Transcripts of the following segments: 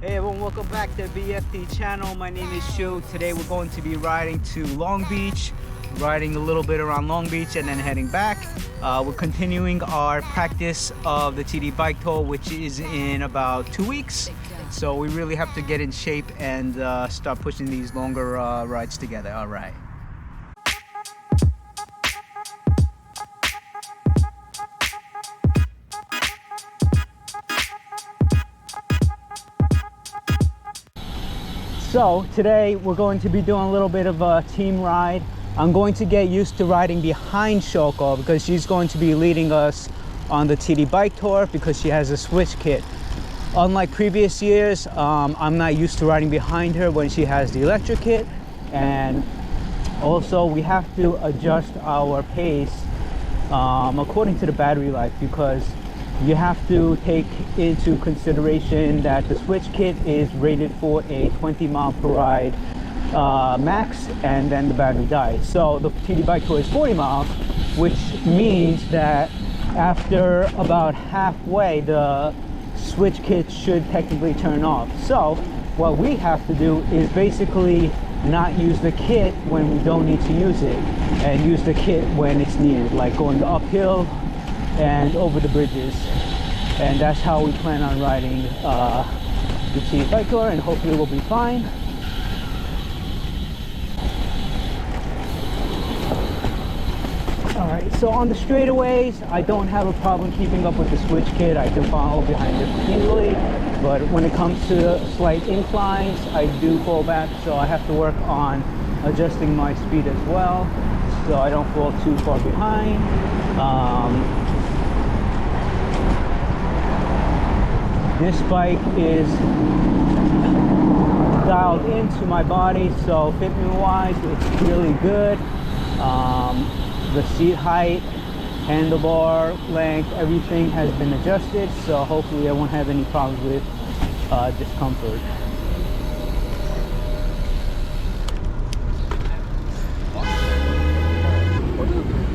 Hey everyone, welcome back to BFT channel. My name is Shu. Today we're going to be riding to Long Beach, riding a little bit around Long Beach and then heading back. We're continuing our practice of the TD bike tour, which is in about 2 weeks. So we really have to get in shape and start pushing these longer rides together. All right. So today we're going to be doing a little bit of a team ride. I'm going to get used to riding behind Shoko because she's going to be leading us on the TD bike tour because she has a switch kit. Unlike previous years, I'm not used to riding behind her when she has the electric kit, and also we have to adjust our pace according to the battery life, because you have to take into consideration that the switch kit is rated for a 20 mile per ride max, and then the battery dies. So the TD bike tour is 40 miles, which means that after about halfway the switch kit should technically turn off. So what we have to do is basically not use the kit when we don't need to use it, and use the kit when it's needed, like going uphill and over the bridges. And that's how we plan on riding the TD bike tour, and hopefully we'll be fine. All right, so on the straightaways, I don't have a problem keeping up with the switch kit. I can follow behind it easily, but when it comes to slight inclines, I do fall back, so I have to work on adjusting my speed as well, so I don't fall too far behind. This bike is dialed into my body, so fitment wise it's really good. The seat height, handlebar length, everything has been adjusted, so hopefully I won't have any problems with discomfort.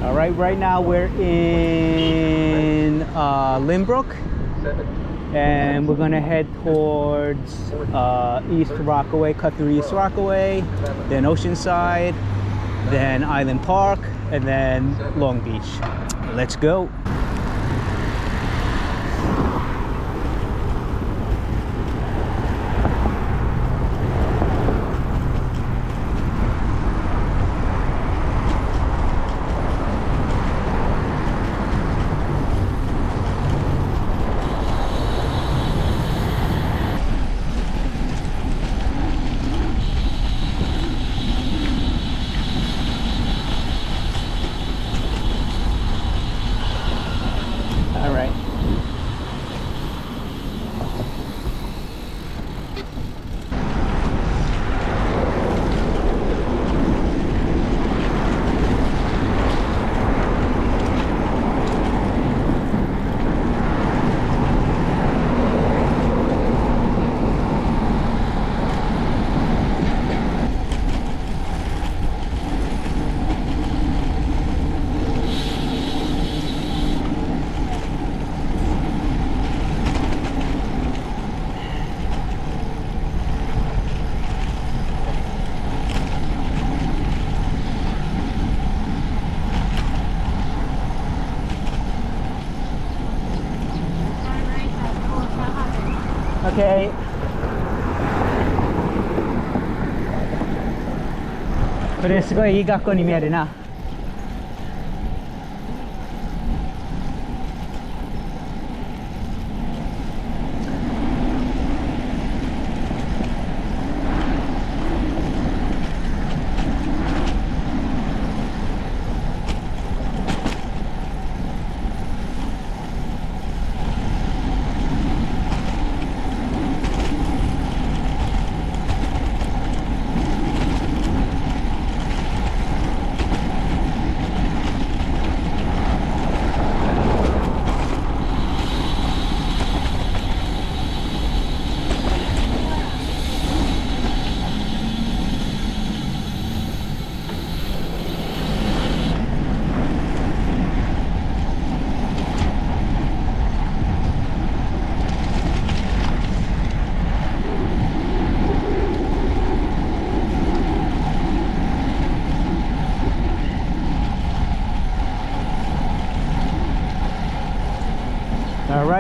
All right, right now we're in Lynbrook, and we're gonna head towards East Rockaway, cut through East Rockaway, then Oceanside, then Island Park, and then Long Beach. Let's go. Okay. これすごいいい学校に見えるな。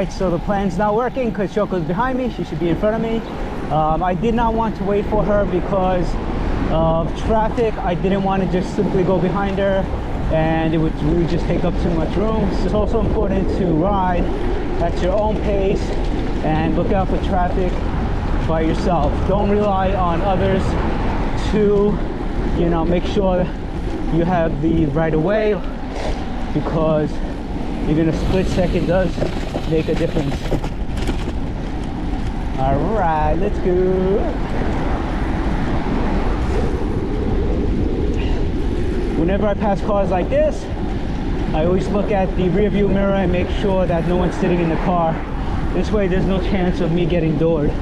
right, so the plan's not working because Shoko's behind me. She should be in front of me. I did not want to wait for her because of traffic. I didn't want to just simply go behind her and it would really just take up too much room. So it's also important to ride at your own pace and look out for traffic by yourself. Don't rely on others to, you know, make sure you have the right of way, because even a split second does make a difference. All right, let's go. Whenever I pass cars like this, I always look at the rear view mirror and make sure that no one's sitting in the car. This way there's no chance of me getting doored.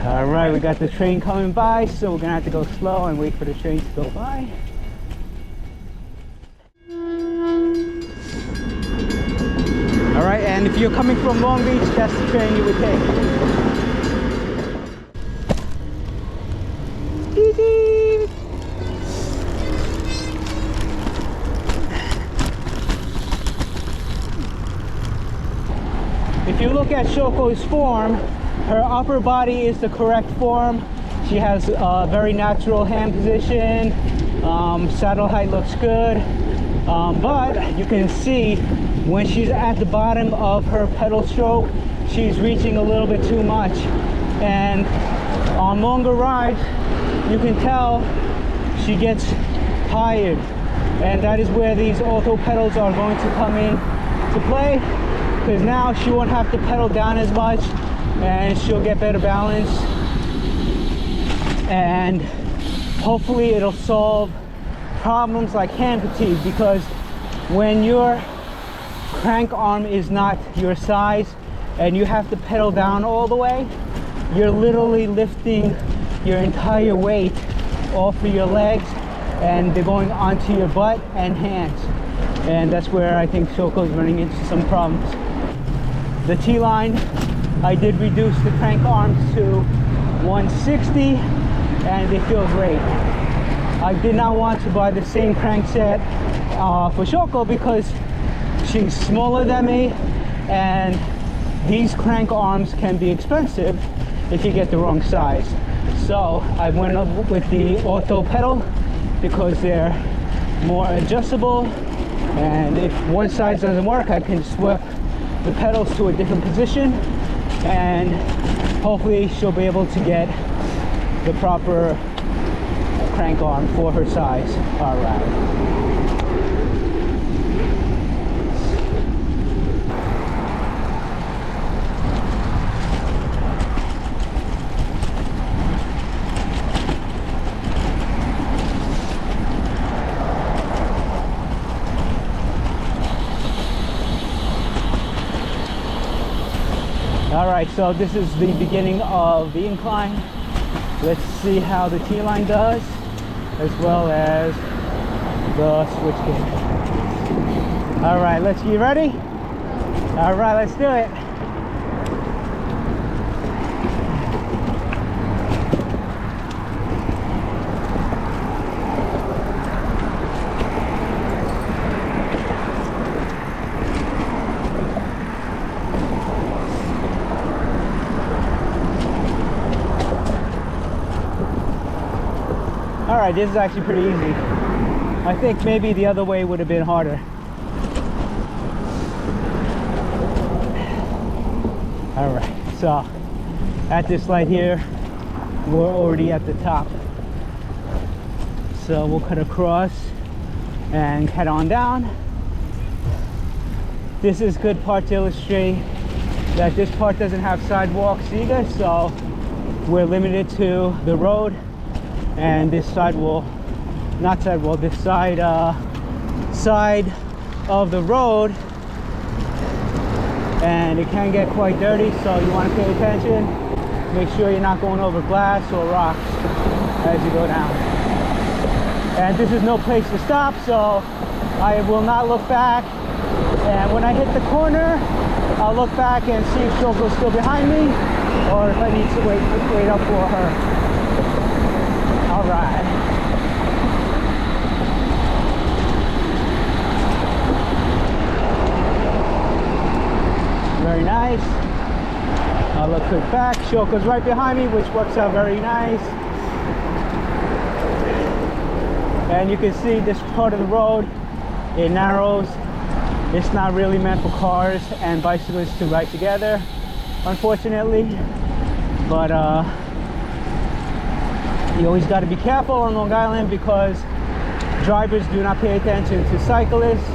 All right, we got the train coming by, so we're gonna have to go slow and wait for the train to go by. All right, and if you're coming from Long Beach, that's the train you would take. If you look at Shoko's form, her upper body is the correct form. She has a very natural hand position. Saddle height looks good. But you can see when she's at the bottom of her pedal stroke, she's reaching a little bit too much. And on longer rides, you can tell she gets tired. And that is where these auto pedals are going to come in to play, because now she won't have to pedal down as much and she'll get better balance, and hopefully it'll solve problems like hand fatigue, because when your crank arm is not your size and you have to pedal down all the way, you're literally lifting your entire weight off of your legs and they're going onto your butt and hands, and that's where I think Shoko's running into some problems. The T-line, I did reduce the crank arms to 160 and they feel great. I did not want to buy the same crank set for Shoko because she's smaller than me, and these crank arms can be expensive if you get the wrong size. So I went up with the auto pedal because they're more adjustable, and if one side doesn't work, I can swap the pedals to a different position, and hopefully she'll be able to get the proper crank arm for her size. All right. All right, so this is the beginning of the incline. Let's see how the T-line does, as well as the switch kick. All right, let's get ready. All right, let's do it. All right, this is actually pretty easy. I think maybe the other way would have been harder. All right, so at this light here, we're already at the top. So we'll cut across and head on down. This is a good part to illustrate that this part doesn't have sidewalks either, so we're limited to the road. And this side wall, not side wall, this side side of the road, and it can get quite dirty, so you want to pay attention. Make sure you're not going over glass or rocks. as you go down. And this is no place to stop, so I will not look back. And when I hit the corner, I'll look back and see if Shoko's still behind me, or if I need to wait up for her. All right. Very nice. I'll look quick back. Shoko's right behind me, which works out very nice. And you can see this part of the road, it narrows. It's not really meant for cars and bicyclists to ride together, unfortunately. But you always got to be careful on Long Island because drivers do not pay attention to cyclists.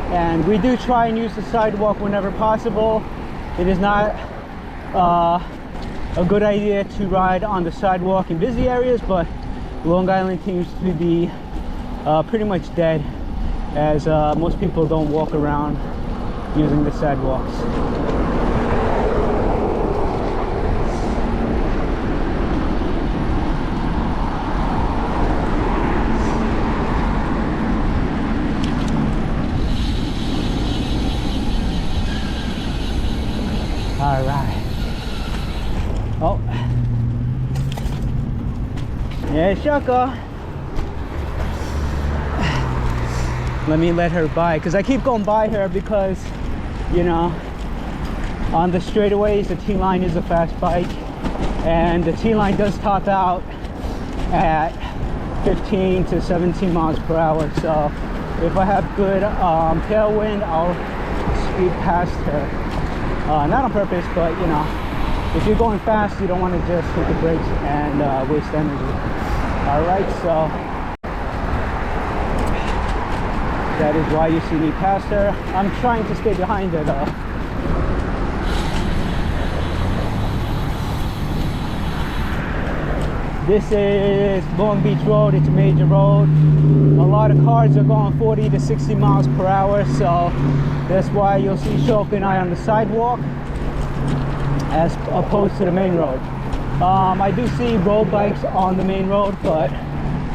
And we do try and use the sidewalk whenever possible. It is not a good idea to ride on the sidewalk in busy areas, but Long Island seems to be pretty much dead, as most people don't walk around using the sidewalks. All right. Oh. Yeah, Shoko. Let me let her by, because I keep going by her because, you know, on the straightaways, the T-line is a fast bike, and the T-line does top out at 15 to 17 miles per hour. So if I have good tailwind, I'll speed past her. Not on purpose, but you know, if you're going fast, you don't want to just hit the brakes and waste energy. All right, so that is why you see me pass her. I'm trying to stay behind her though. This is Long Beach Road. It's a major road. A lot of cars are going 40 to 60 miles per hour, so that's why you'll see Shoko and I on the sidewalk as opposed to the main road. I do see road bikes on the main road, but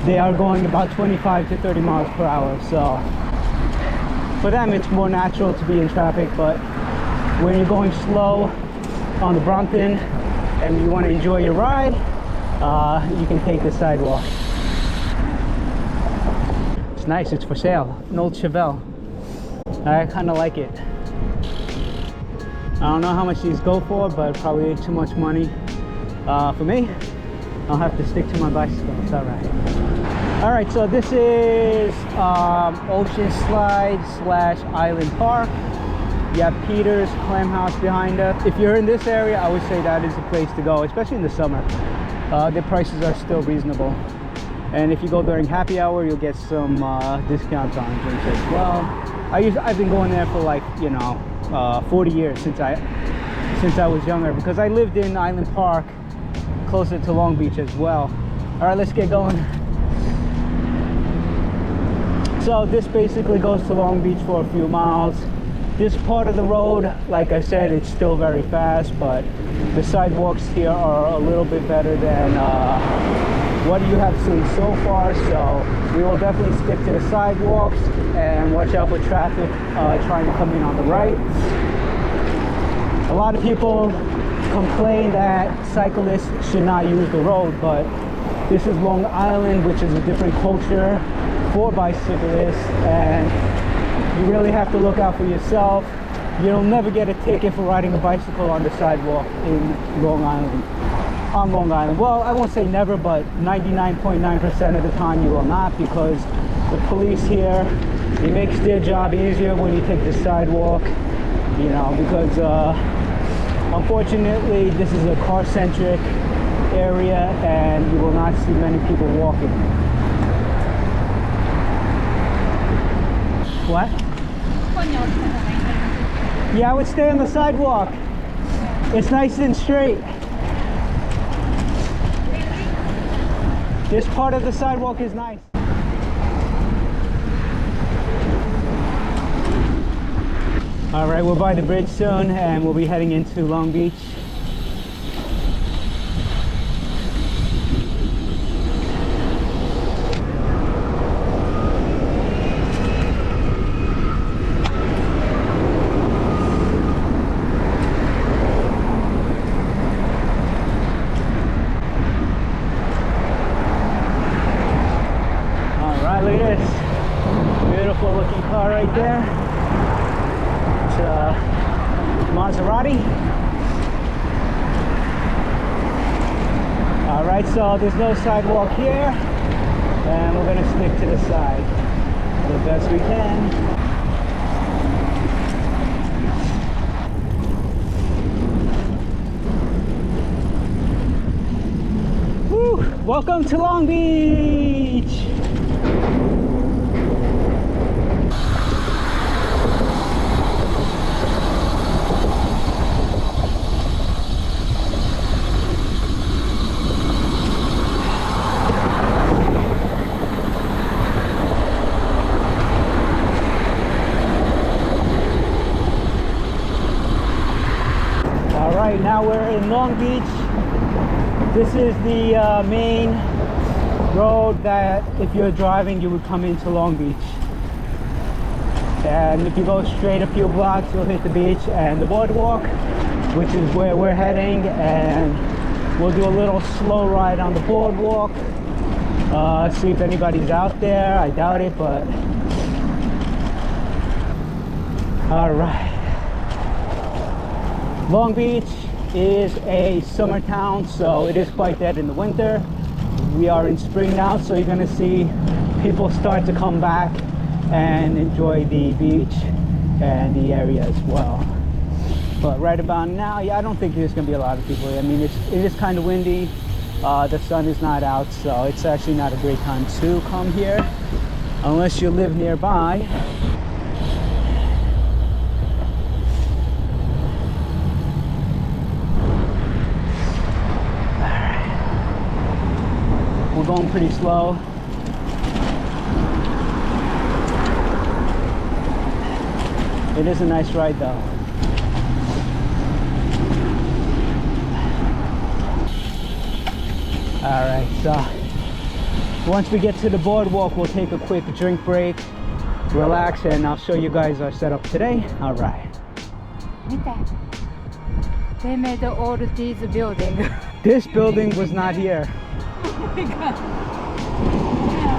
they are going about 25 to 30 miles per hour. So for them, it's more natural to be in traffic. But when you're going slow on the Brompton and you want to enjoy your ride, you can take the sidewalk. It's nice. It's for sale. An old Chevelle. I kind of like it. I don't know how much these go for, but probably too much money for me. I'll have to stick to my bicycle. It's all right. All right, so this is Oceanside / Island Park. You have Peter's Clam House behind us. If you're in this area, I would say that is the place to go, especially in the summer. The prices are still reasonable. And if you go during happy hour, you'll get some discounts on drinks as well. I've been going there for like, you know, 40 years since I was younger, because I lived in Island Park closer to Long Beach as well. All right, let's get going. So this basically goes to Long Beach for a few miles. This part of the road, like I said, it's still very fast, but the sidewalks here are a little bit better than what you have seen so far. So we will definitely stick to the sidewalks and watch out for traffic trying to come in on the right. A lot of people complain that cyclists should not use the road, but this is Long Island, which is a different culture for bicyclists, and you really have to look out for yourself. You'll never get a ticket for riding a bicycle on the sidewalk in Long Island. On Long Island, well, I won't say never, but 99.9% of the time you will not, because the police here, it makes their job easier when you take the sidewalk, you know, because unfortunately this is a car-centric area and you will not see many people walking. What? Yeah, I would stay on the sidewalk. It's nice and straight. This part of the sidewalk is nice. All right, we're by the bridge soon and we'll be heading into Long Beach. Beautiful looking car right there. It's a Maserati. Alright, so there's no sidewalk here, and we're going to stick to the side the best we can. Woo! Welcome to Long Beach! Now we're in Long Beach. This is the main road that if you're driving you would come into Long Beach, and if you go straight a few blocks you'll hit the beach and the boardwalk, which is where we're heading, and we'll do a little slow ride on the boardwalk, see if anybody's out there. I doubt it, but all right. Long Beach is a summer town, so it is quite dead in the winter. We are in spring now, so you're going to see people start to come back and enjoy the beach and the area as well. But right about now, yeah, I don't think there's going to be a lot of people here. I mean, it is kind of windy. The sun is not out, so it's actually not a great time to come here unless you live nearby. We're going pretty slow. It is a nice ride though. Alright, so once we get to the boardwalk, we'll take a quick drink break, relax, and I'll show you guys our setup today. Alright. They made all these buildings. This building was not here. Oh my God.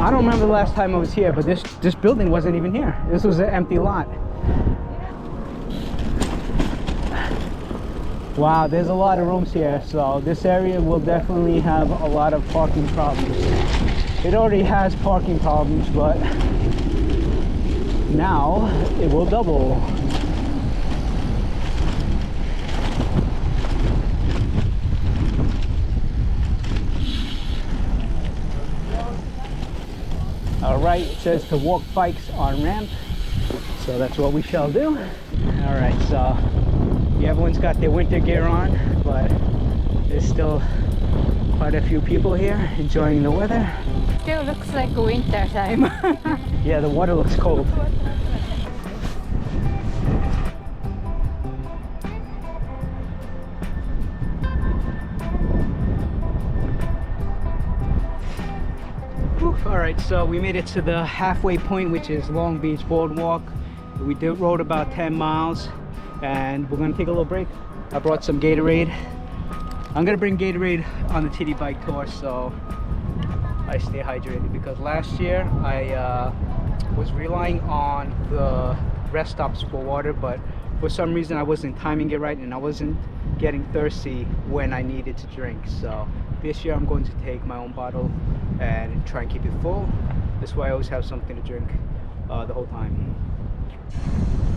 I don't remember the last time I was here, but this building wasn't even here. This was an empty lot. Wow, there's a lot of rooms here, so this area will definitely have a lot of parking problems. It already has parking problems, but now it will double. Alright, it says to walk bikes on ramp, so that's what we shall do. Alright, so yeah, everyone's got their winter gear on, but there's still quite a few people here enjoying the weather. Still looks like winter time. Yeah, the water looks cold. Alright, so we made it to the halfway point, which is Long Beach Boardwalk. We rode about 10 miles and we're going to take a little break. I brought some Gatorade. I'm going to bring Gatorade on the TD bike tour so I stay hydrated, because last year I was relying on the rest stops for water, but for some reason I wasn't timing it right and I wasn't getting thirsty when I needed to drink. So this year I'm going to take my own bottle and try and keep it full. This way I always have something to drink the whole time.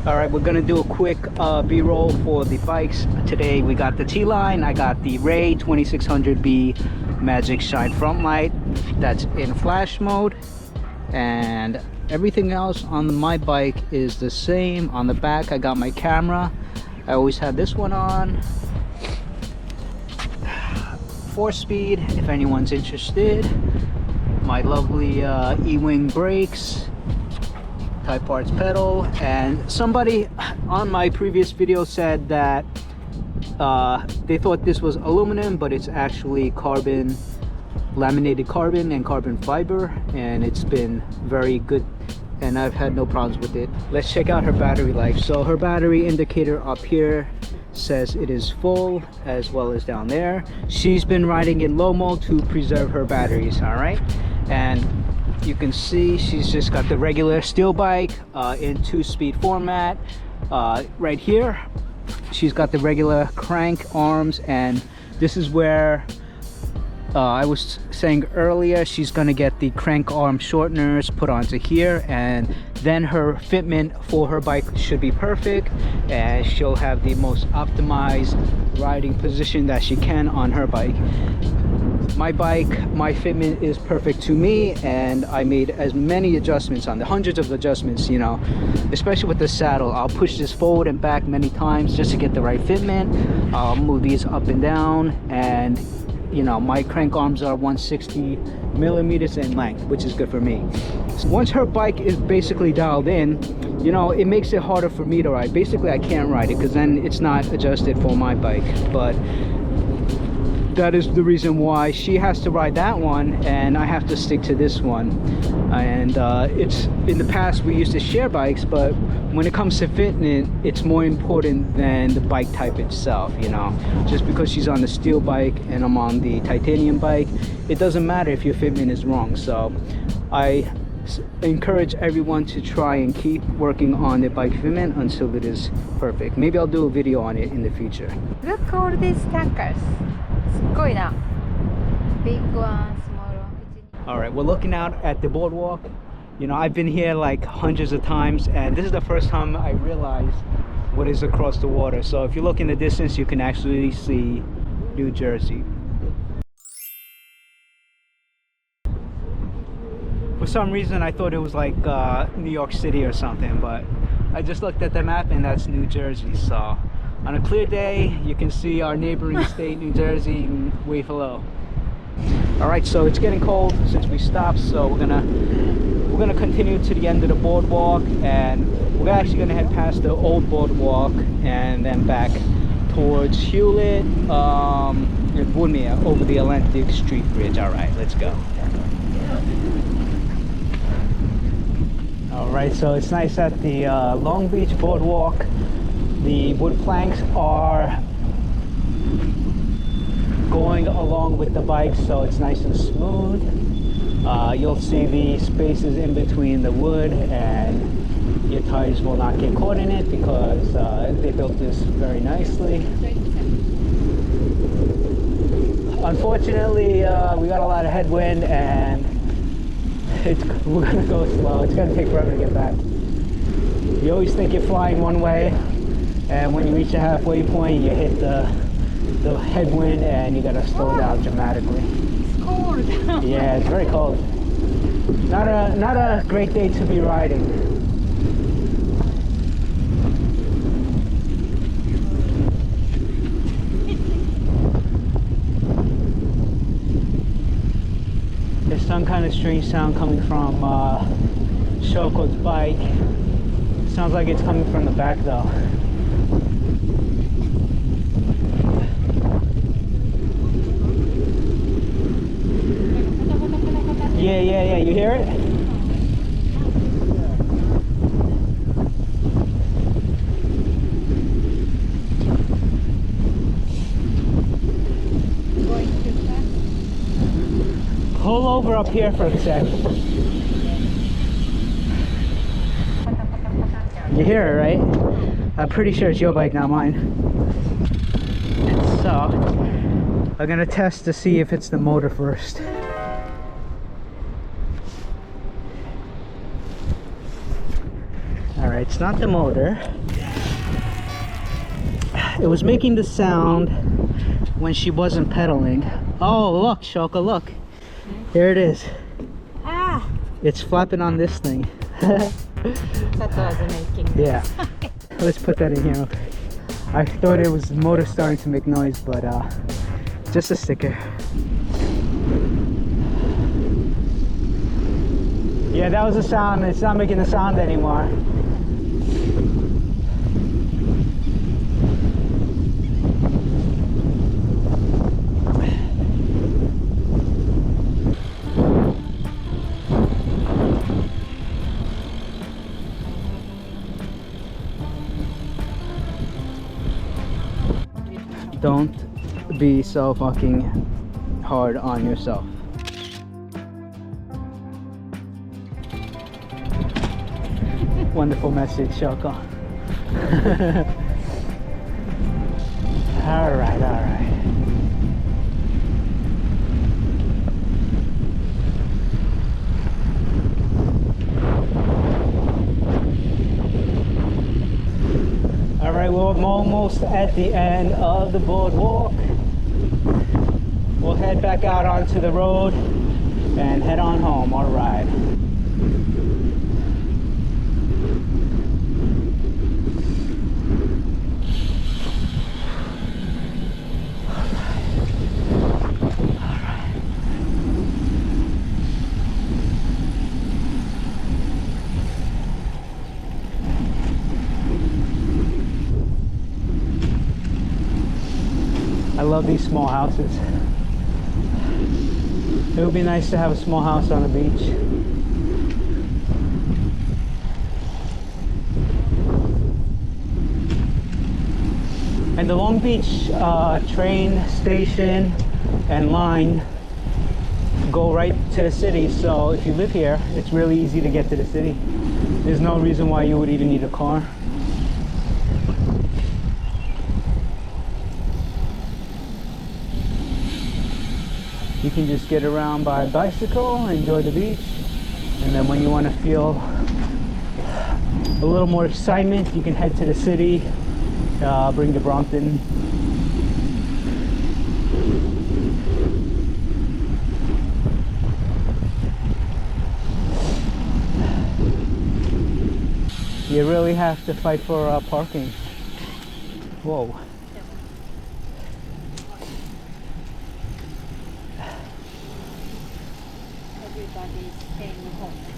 Alright, we're gonna do a quick B-roll for the bikes. Today we got the T-Line, I got the Ray 2600B Magic Shine front light that's in flash mode, and everything else on my bike is the same. On the back I got my camera. I always have this one on. 4-speed if anyone's interested. My lovely E-wing brakes, Type Parts pedal, and somebody on my previous video said that they thought this was aluminum, but it's actually carbon, laminated carbon and carbon fiber, and it's been very good and I've had no problems with it. Let's check out her battery life. So her battery indicator up here says it is full, as well as down there. She's been riding in low mode to preserve her batteries. All right, and you can see she's just got the regular steel bike in 2-speed format. Right here she's got the regular crank arms, and this is where I was saying earlier, she's gonna get the crank arm shorteners put onto here, and then her fitment for her bike should be perfect, and she'll have the most optimized riding position that she can on her bike. My bike, my fitment is perfect to me, and I made as many adjustments on the hundreds of adjustments, you know, especially with the saddle. I'll push this forward and back many times just to get the right fitment. I'll move these up and down, and you know, my crank arms are 160 millimeters in length, which is good for me. So once her bike is basically dialed in, you know, it makes it harder for me to ride. Basically I can't ride it because then it's not adjusted for my bike, but that is the reason why she has to ride that one and I have to stick to this one. And it's, in the past we used to share bikes, but when it comes to fitment, it's more important than the bike type itself, you know. Just because she's on the steel bike and I'm on the titanium bike, it doesn't matter if your fitment is wrong. So I encourage everyone to try and keep working on their bike fitment until it is perfect. Maybe I'll do a video on it in the future. Look all these tankers. すっごいな。Big one, small one. All right, we're looking out at the boardwalk. You know, I've been here like hundreds of times, and this is the first time I realized what is across the water. So if you look in the distance, you can actually see New Jersey. For some reason, I thought it was like New York City or something, but I just looked at the map and that's New Jersey. So on a clear day, you can see our neighboring state, New Jersey, and wave hello. All right, so it's getting cold since we stopped, so we're gonna continue to the end of the boardwalk, and we're actually gonna head past the old boardwalk and then back towards Hewlett and Woodmere over the Atlantic Street Bridge. All right, let's go. All right, so it's nice at the Long Beach boardwalk. The wood planks are going along with the bike, so it's nice and smooth. You'll see the spaces in between the wood, and your tires will not get caught in it because they built this very nicely. Unfortunately, we got a lot of headwind, and we're gonna go slow. It's gonna take forever to get back. You always think you're flying one way, and when you reach the halfway point, you hit the headwind and you gotta slow down dramatically. It's cold. Yeah, it's very cold. Not a great day to be riding. There's some kind of strange sound coming from Shoko's bike. Sounds like it's coming from the back though. Yeah, you hear it? Going too fast. Pull over up here for a sec. You hear it, right? I'm pretty sure it's your bike, not mine. So, I'm gonna test to see if it's the motor first. Alright, it's not the motor. It was making the sound when she wasn't pedaling. Oh, look, Shoko, look. Here it is. Ah! It's flapping on this thing. That was making. Yeah. Let's put that in here. I thought it was the motor starting to make noise, but just a sticker. Yeah, that was the sound. It's not making the sound anymore. Don't be so fucking hard on yourself. Wonderful message, Shoko. All right, all right. All right, well, I'm almost at the end of the boardwalk. We'll head back out onto the road and head on home. All right. I love these small houses. It would be nice to have a small house on the beach. And the Long Beach train station and line go right to the city, so if you live here, it's really easy to get to the city. There's no reason why you would even need a car. You can just get around by bicycle, enjoy the beach, and then when you want to feel a little more excitement, you can head to the city, bring to Brompton. You really have to fight for parking. Whoa.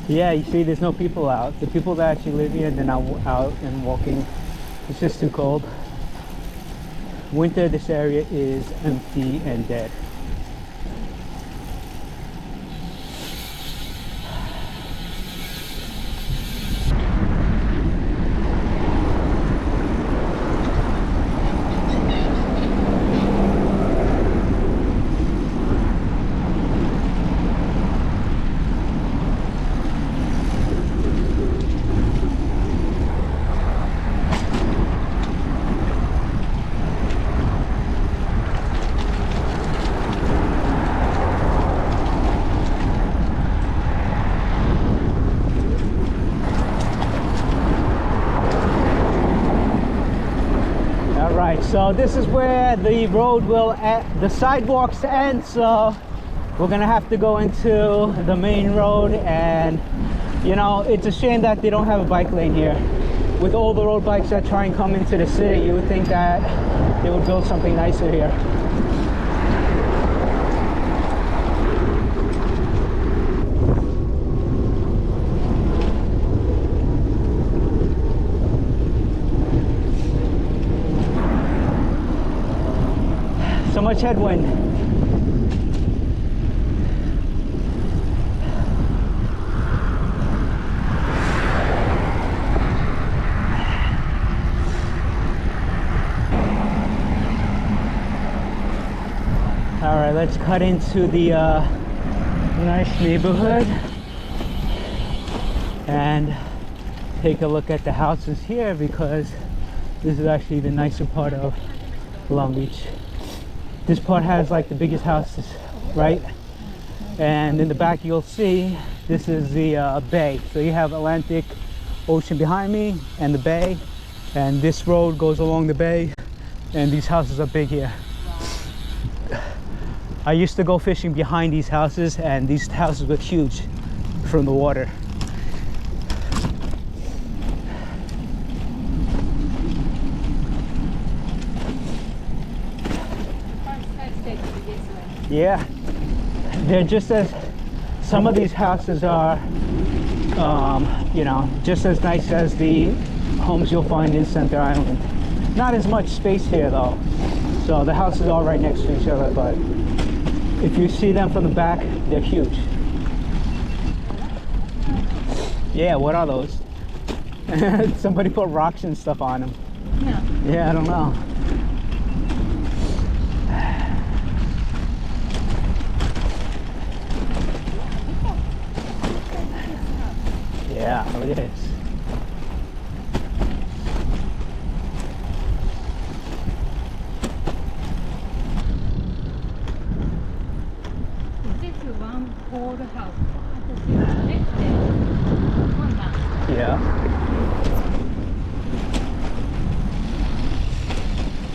Yeah, you see, there's no people out. The people that actually live here, they're not out and walking. It's just too cold. Winter, this area is empty and dead. So this is where the road will the sidewalks end, so we're gonna have to go into the main road. And you know, it's a shame that they don't have a bike lane here. With all the road bikes that try and come into the city, you would think that they would build something nicer here. So much headwind. All right, let's cut into the nice neighborhood and take a look at the houses here, because this is actually the nicer part of Long Beach. This part has like the biggest houses, right? And in the back you'll see this is the bay. So you have Atlantic Ocean behind me and the bay, and this road goes along the bay, and these houses are big here. I used to go fishing behind these houses, and these houses were huge from the water. Yeah, they're just as, some of these houses are, you know, just as nice as the homes you'll find in Center Island. Not as much space here though, so the houses are right next to each other, but if you see them from the back, they're huge. Yeah, what are those? Somebody put rocks and stuff on them. No. Yeah, I don't know. Yeah, it is.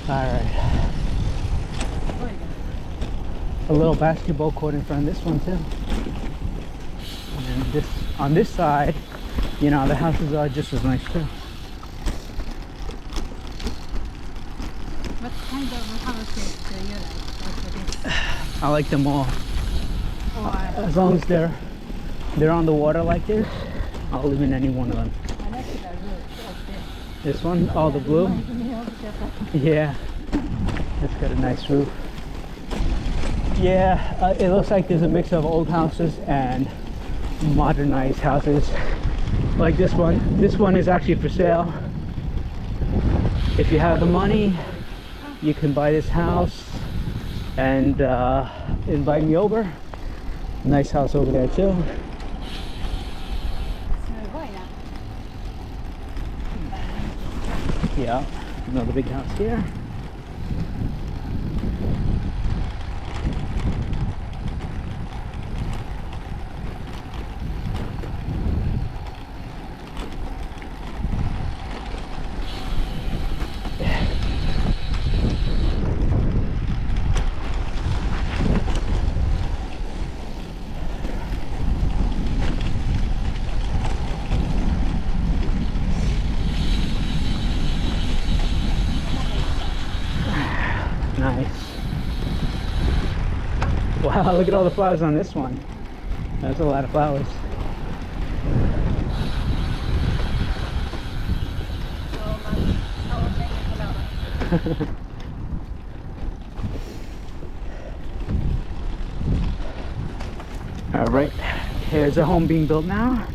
Alright. A little basketball court in front of this one too. And this on this side, you know, the houses are just as nice too. What kind of houses do you like this? I like them all. Or As long as they're on the water like this, I'll live in any one of them. I like the roof of this. This one, all the blue. Reminds me of Japan. Yeah, it's got a nice roof. Yeah, it looks like there's a mix of old houses and modernized houses. Like this one. This one is actually for sale. If you have the money, you can buy this house and invite me over. Nice house over there too. すごいな。 Yeah, another big house here. Nice. Wow, look at all the flowers on this one. That's a lot of flowers. All right, here's a home being built now.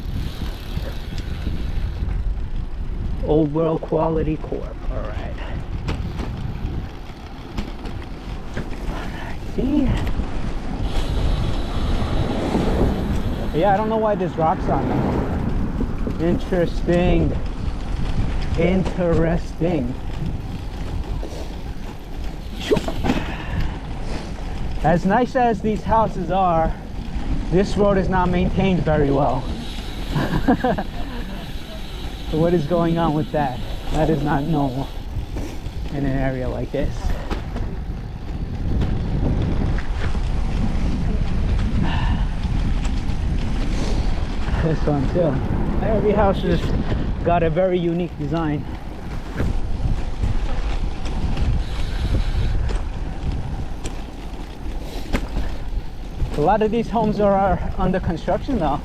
Old World Quality Corp. All right. See? Yeah, I don't know why there's rocks on them. Interesting. Interesting. As nice as these houses are, this road is not maintained very well. So what is going on with that? That is not normal in an area like this. This one too. Every house has got a very unique design. A lot of these homes are under construction though.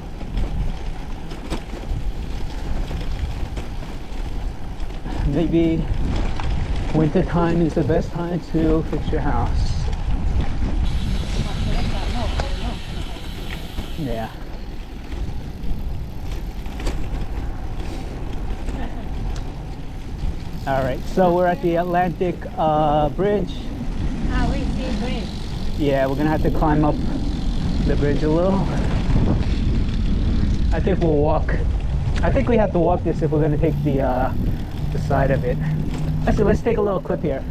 Maybe winter time is the best time to fix your house. Yeah. All right, so we're at the Atlantic Bridge. Ah, we see bridge. Yeah, we're gonna have to climb up the bridge a little. I think we'll walk. I think we have to walk this if we're gonna take the side of it. Actually, let's take a little clip here.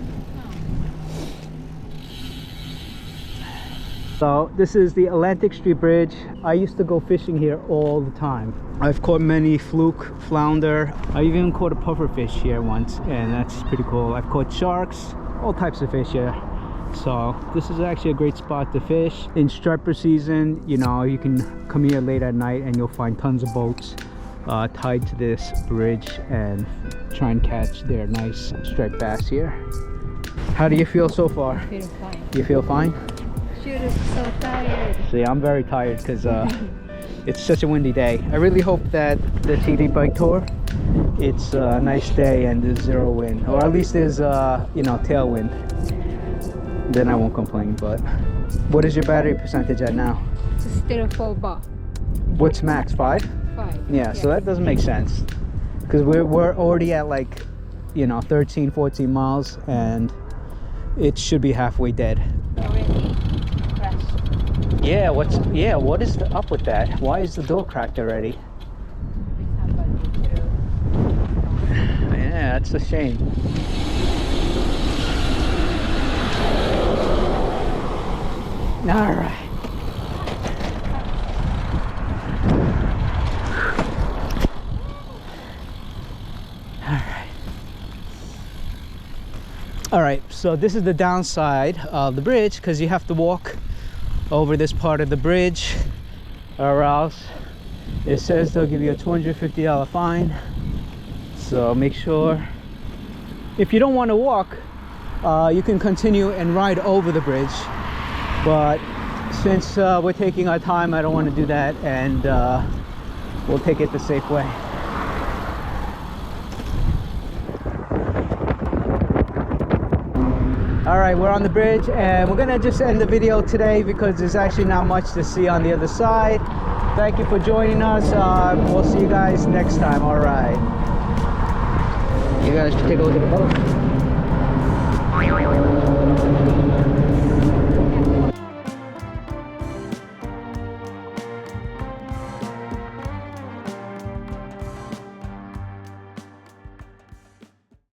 So this is the Atlantic Street Bridge. I used to go fishing here all the time. I've caught many fluke, flounder. I even caught a pufferfish here once, and that's pretty cool. I've caught sharks, all types of fish here. So this is actually a great spot to fish. In striper season, you know, you can come here late at night and you'll find tons of boats tied to this bridge and try and catch their nice striped bass here. How do you feel so far? I feel fine. You feel fine? You look so tired. See, I'm very tired because it's such a windy day. I really hope that the TD bike tour, it's a nice day and there's zero wind, or at least there's you know, tailwind. Then I won't complain. But what is your battery percentage at now? It's still 4 bar. What's max? 5? 5. Yeah, so that doesn't make sense because we're already at like, you know, 13, 14 miles and it should be halfway dead. Already crashed. Yeah, what is up with that? Why is the door cracked already? Somebody threw. Yeah, that's a shame. All right. All right, so this is the downside of the bridge, because you have to walk over this part of the bridge, or else it says they'll give you a $250 fine. So make sure, if you don't want to walk, you can continue and ride over the bridge, but since we're taking our time, I don't want to do that, and we'll take it the safe way. All right, we're on the bridge, and we're gonna just end the video today because there's actually not much to see on the other side. Thank you for joining us. We'll see you guys next time. All right, you guys should take a look at the boat.